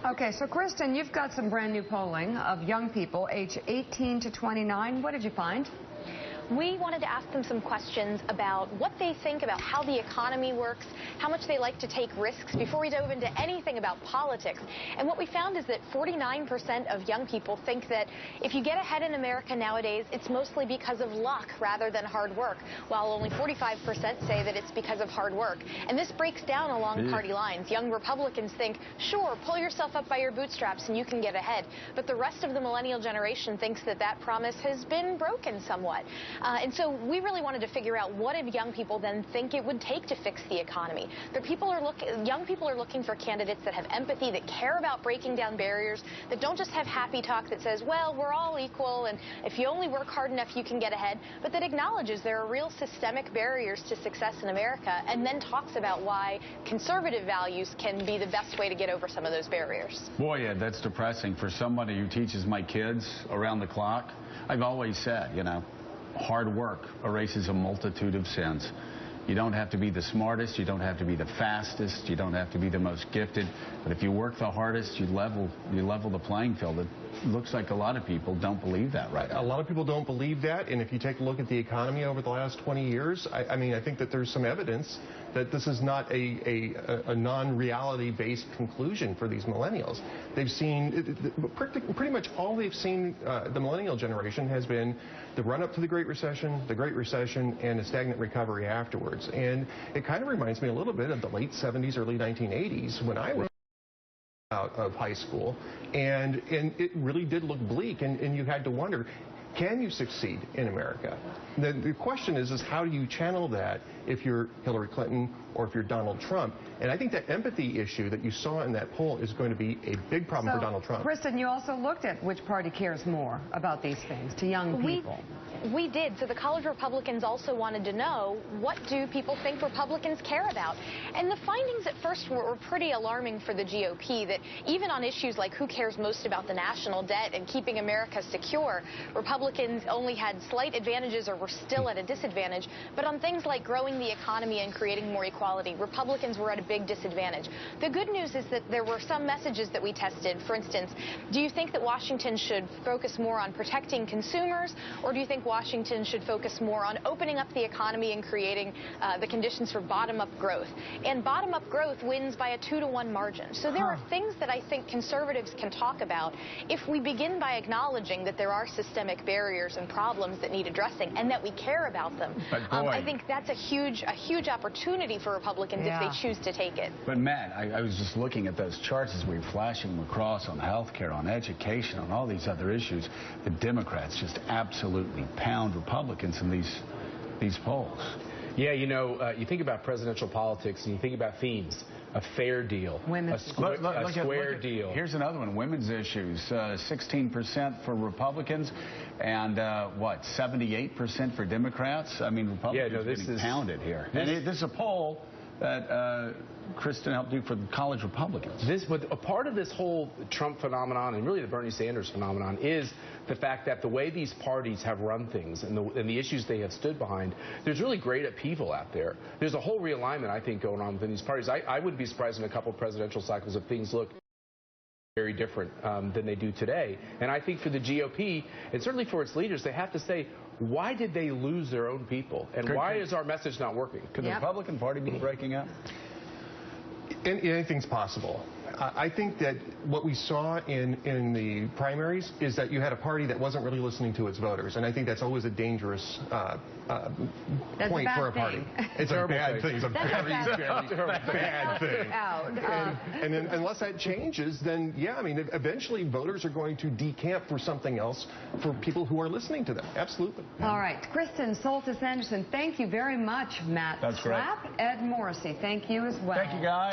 Okay, so Kristen, you've got some brand new polling of young people age 18 to 29. What did you find? We wanted to ask them some questions about what they think about how the economy works, how much they like to take risks before we dove into anything about politics. And what we found is that 49% of young people think that if you get ahead in America nowadays, it's mostly because of luck rather than hard work, while only 45% say that it's because of hard work. And this breaks down along party lines. Young Republicans think, sure, pull yourself up by your bootstraps and you can get ahead. But the rest of the millennial generation thinks that that promise has been broken somewhat. And so we really wanted to figure out what did young people then think it would take to fix the economy. Young people are looking for candidates that have empathy, that care about breaking down barriers, that don't just have happy talk that says, well, we're all equal, and if you only work hard enough, you can get ahead, but that acknowledges there are real systemic barriers to success in America, and then talks about why conservative values can be the best way to get over some of those barriers. Boy, yeah, that's depressing for somebody who teaches my kids around the clock. I've always said, you know, hard work erases a multitude of sins. You don't have to be the smartest, you don't have to be the fastest, you don't have to be the most gifted, but if you work the hardest, you level the playing field. It looks like a lot of people don't believe that right now. A lot of people don't believe that, and if you take a look at the economy over the last 20 years, I mean, I think that there's some evidence that this is not a non-reality based conclusion for these millennials. They've seen, pretty much all they've seen, the millennial generation has been the run-up to the Great Recession, and a stagnant recovery afterwards. And it kind of reminds me a little bit of the late 70s, early 1980s when I was out of high school, and it really did look bleak, and you had to wonder, can you succeed in America? The question is how do you channel that if you're Hillary Clinton or if you're Donald Trump? And I think that empathy issue that you saw in that poll is going to be a big problem for Donald Trump. Kristen, you also looked at which party cares more about these things to young people. We did. So the college Republicans also wanted to know, what do people think Republicans care about? And the findings at first were pretty alarming for the GOP, that even on issues like who cares most about the national debt and keeping America secure, Republicans only had slight advantages or were still at a disadvantage. But on things like growing the economy and creating more equality, Republicans were at a big disadvantage. The good news is that there were some messages that we tested. For instance, do you think that Washington should focus more on protecting consumers, or do you think Washington should focus more on opening up the economy and creating the conditions for bottom-up growth? And bottom-up growth wins by a 2-to-1 margin. So there are things that I think conservatives can talk about if we begin by acknowledging that there are systemic barriers and problems that need addressing and that we care about them. I think that's a huge opportunity for Republicans if they choose to take it. But Matt, I was just looking at those charts as we were flashing them across on health care, on education, on all these other issues. The Democrats just absolutely pound Republicans in these polls. Yeah, you know, you think about presidential politics and you think about themes. A fair deal, a square deal. Here's another one, women's issues. 16% for Republicans and, 78% for Democrats? I mean, Republicans are getting pounded here. And this is a poll that Kristen helped do for the college Republicans. But a part of this whole Trump phenomenon and really the Bernie Sanders phenomenon is the fact that the way these parties have run things and the issues they have stood behind, there's really great upheaval out there. There's a whole realignment, I think, going on within these parties. I wouldn't be surprised in a couple of presidential cycles if things look very different than they do today. And I think for the GOP, and certainly for its leaders, they have to say, why did they lose their own people? And why is our message not working? Could the Republican Party be breaking up? Anything's possible. I think that what we saw in the primaries is that you had a party that wasn't really listening to its voters, and I think that's always a dangerous point for a party. It's a bad thing. It's a very bad thing. And then unless that changes, then yeah, I mean, eventually voters are going to decamp for something else for people who are listening to them. Absolutely. All right, Kristen Soltis Anderson, thank you very much, Matt. That's great. Ed Morrissey, thank you as well. Thank you, guys.